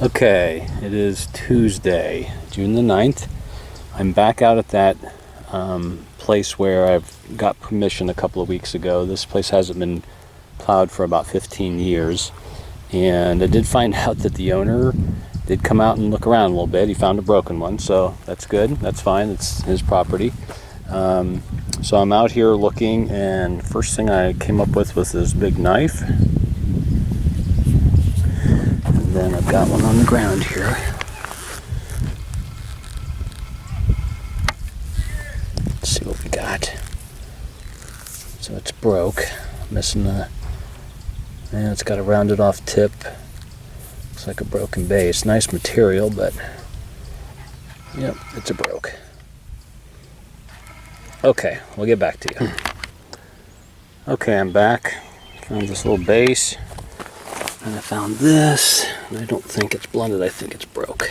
Okay, it is Tuesday, June the 9th. I'm back out at that place where I've got permission a couple of weeks ago. This place hasn't been plowed for about 15 years. And I did find out that the owner did come out and look around a little bit. He found a broken one, so that's good. That's fine. It's his property. So I'm out here looking, and first thing I came up with was this big knife. And then I've got one on the ground here. Let's see what we got. So it's broke. Missing the... And it's got a rounded off tip. Looks like a broken base. Nice material, but... Yep, it's a broke. Okay, we'll get back to you. Okay, I'm back. Found this little base. And I found this. And I don't think it's blunted, I think it's broke.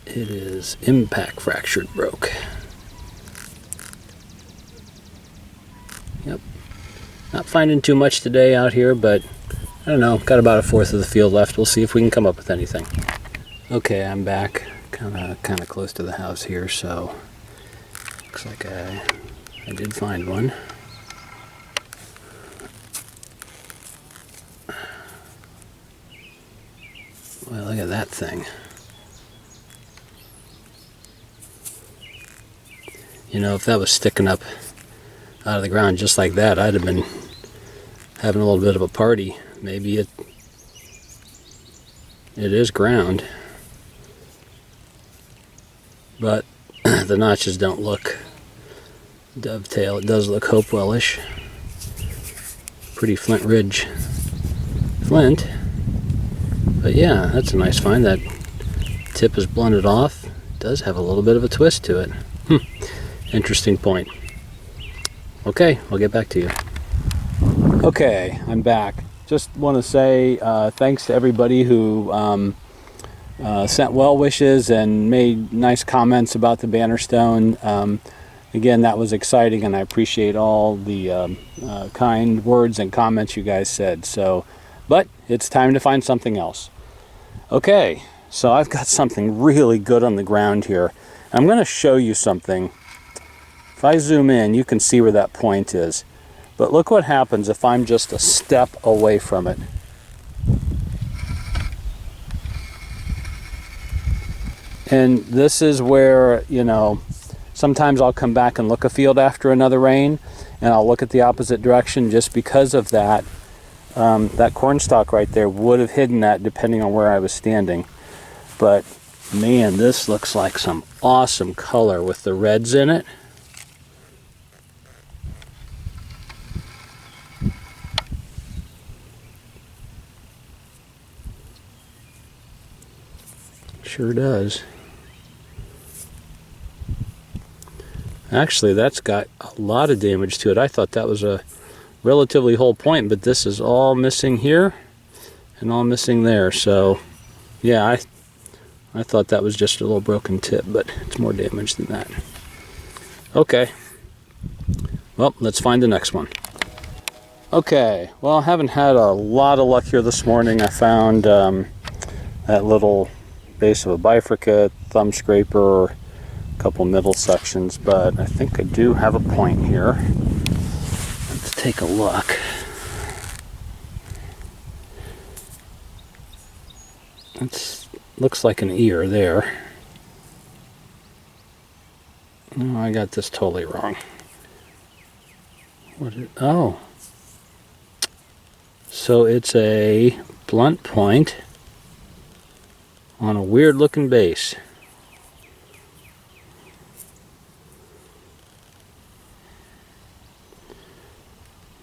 It is impact fractured broke. Yep. Not finding too much today out here, but I don't know. Got about a fourth of the field left. We'll see if we can come up with anything. Okay, I'm back. Kind of close to the house here, so looks like I did find one. Well, look at that thing. You know, if that was sticking up out of the ground just like that, I'd have been having a little bit of a party. Maybe it is ground, but the notches don't look dovetail. It does look Hopewellish. Pretty Flint Ridge flint. But yeah, that's a nice find. That tip is blunted off. It does have a little bit of a twist to it. Interesting point. Okay, I'll get back to you. Okay, I'm back. Just want to say thanks to everybody who sent well wishes and made nice comments about the banner stone. Again, that was exciting, and I appreciate all the kind words and comments you guys said. So, but it's time to find something else. Okay, so I've got something really good on the ground here. I'm going to show you something. If I zoom in, you can see where that point is. But look what happens if I'm just a step away from it. And this is where, you know, sometimes I'll come back and look a field after another rain, and I'll look at the opposite direction just because of that. That corn stalk right there would have hidden that depending on where I was standing. But man, this looks like some awesome color with the reds in it. Sure does. Actually, that's got a lot of damage to it. I thought that was a relatively whole point, but this is all missing here and all missing there. So yeah, I thought that was just a little broken tip, but it's more damage than that. Okay, well, let's find the next one. Okay, well, I haven't had a lot of luck here this morning. I found that little base of a bifurcate, thumb scraper, a couple middle sections, but I think I do have a point here. Let's take a look. It looks like an ear there. No, I got this totally wrong. Oh. So it's a blunt point on a weird looking base.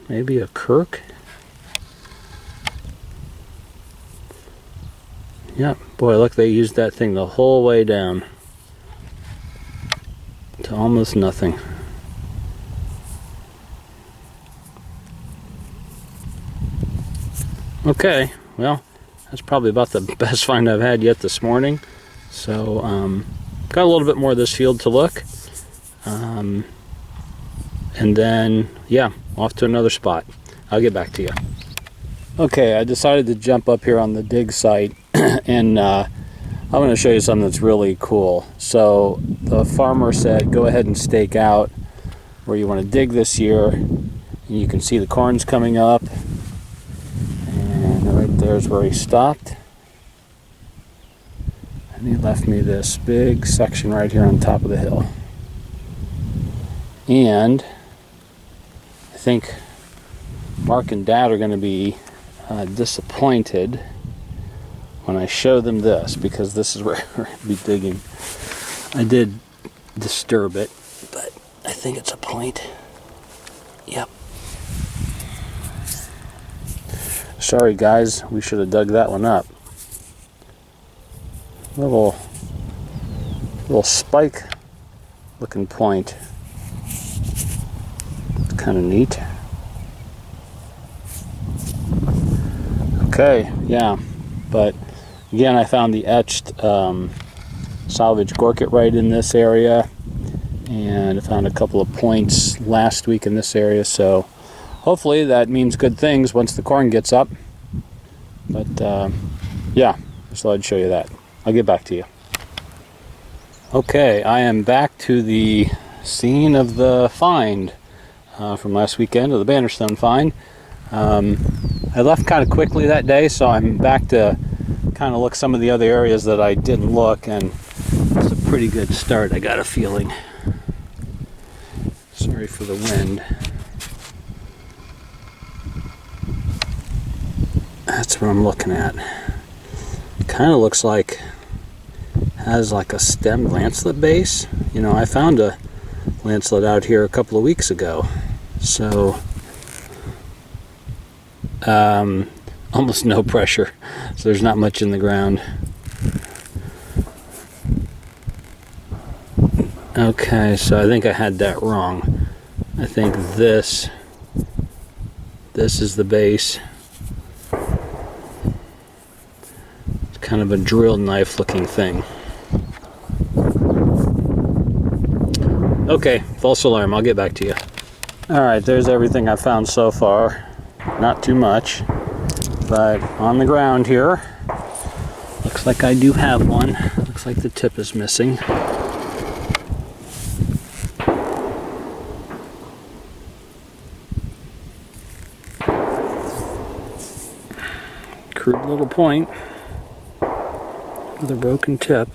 Maybe a Kirk? Yep, boy, look, they used that thing the whole way down to almost nothing. Okay, well, that's probably about the best find I've had yet this morning. So, got a little bit more of this field to look. And then, yeah, off to another spot. I'll get back to you. Okay, I decided to jump up here on the dig site and I'm going to show you something that's really cool. So the farmer said go ahead and stake out where you want to dig this year, and you can see the corn's coming up, and right there's where he stopped, and he left me this big section right here on top of the hill. And I think Mark and Dad are going to be disappointed when I show them this, because this is where we're going to be digging. I did disturb it, but I think it's a point. Yep. Sorry guys, we should have dug that one up. Little spike looking point. It's kind of neat. Okay, yeah, but again, I found the etched salvage gorget right in this area, and I found a couple of points last week in this area, so hopefully that means good things once the corn gets up. But yeah, just thought I'd show you that. I'll get back to you. Okay, I am back to the scene of the find from last weekend, of the Bannerstone find. I left kind of quickly that day, so I'm back to kind of look some of the other areas that I didn't look, and it's a pretty good start, I got a feeling. Sorry for the wind. That's what I'm looking at. It kind of looks like has like a stemmed lancelet base. You know, I found a lancelet out here a couple of weeks ago, so almost no pressure, so there's not much in the ground. Okay, so I think I had that wrong. I think this is the base. It's kind of a drill knife looking thing. Okay, false alarm, I'll get back to you. Alright, there's everything I found so far. Not too much, but on the ground here, looks like I do have one. Looks like the tip is missing. Crude little point with a broken tip.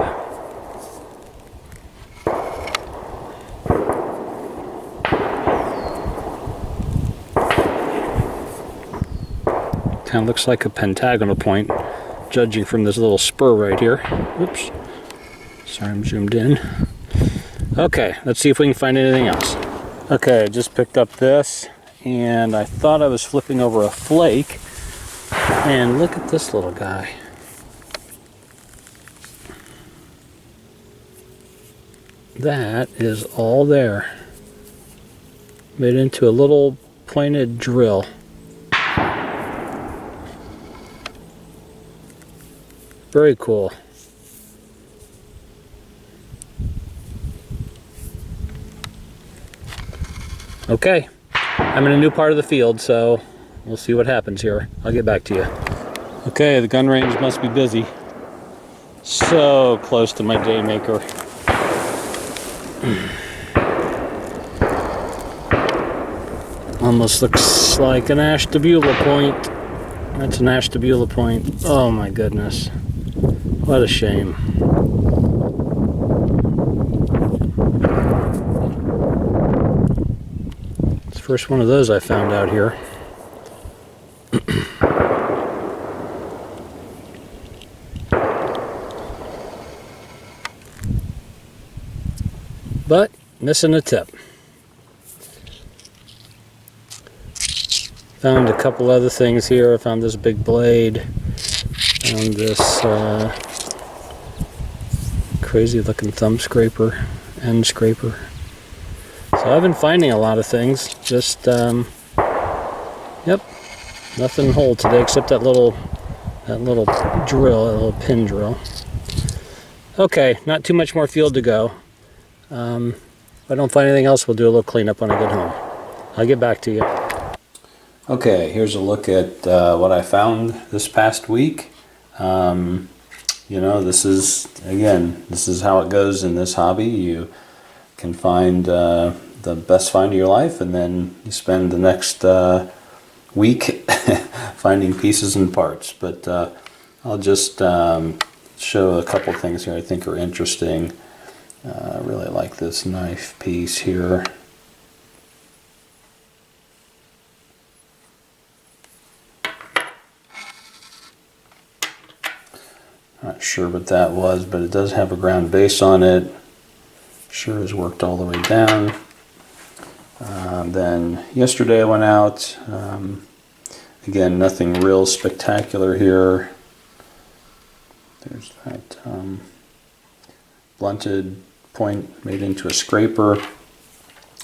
Kind of looks like a pentagonal point, judging from this little spur right here. Oops. Sorry, I'm zoomed in. Okay, let's see if we can find anything else. Okay, I just picked up this, and I thought I was flipping over a flake, and look at this little guy. That is all there. Made into a little pointed drill. Very cool. Okay, I'm in a new part of the field, so we'll see what happens here. I'll get back to you. Okay, the gun range must be busy. So close to my daymaker. Almost looks like an Ashtabula point. That's an Ashtabula point. Oh my goodness. What a shame. It's the first one of those I found out here. But missing a tip. Found a couple other things here. I found this big blade. Found this crazy looking thumb scraper, end scraper. So I've been finding a lot of things. Just, yep, nothing whole today except that little drill, that little pin drill. Okay, not too much more field to go. If I don't find anything else, we'll do a little cleanup when I get home. I'll get back to you. Okay, here's a look at what I found this past week. You know, this is how it goes in this hobby. You can find the best find of your life, and then you spend the next week finding pieces and parts. But I'll just show a couple things here I think are interesting. I really like this knife piece here. Not sure what that was, but it does have a ground base on it. Sure has worked all the way down. Then yesterday I went out. Again, nothing real spectacular here. There's that blunted point made into a scraper.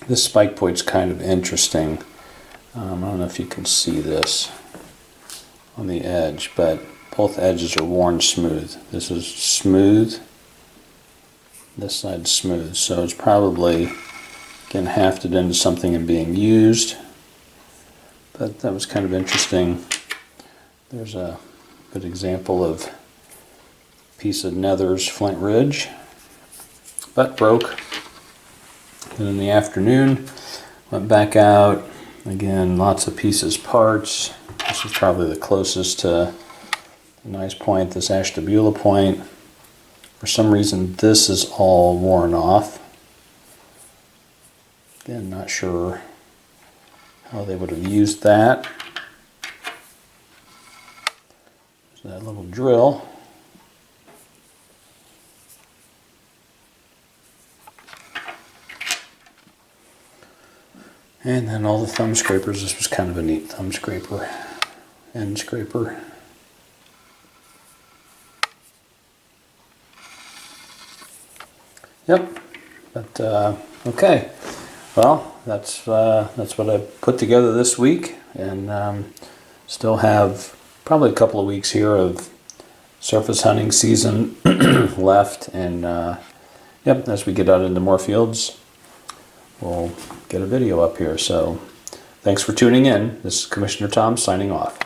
This spike point's kind of interesting. I don't know if you can see this on the edge, but both edges are worn smooth. This is smooth. This side's smooth. So it's probably, again, hafted into something and being used. But that was kind of interesting. There's a good example of a piece of Nether's Flint Ridge, but broke. And in the afternoon, went back out. Again, lots of pieces, parts. This is probably the closest to a nice point, this Ashtabula point. For some reason, this is all worn off. Again, not sure how they would have used that. There's that little drill. And then all the thumb scrapers. This was kind of a neat thumb scraper, end scraper. Yep, but okay. Well, that's what I put together this week, and still have probably a couple of weeks here of surface hunting season left, and yep, as we get out into more fields, we'll get a video up here. So thanks for tuning in. This is Commissioner Tom signing off.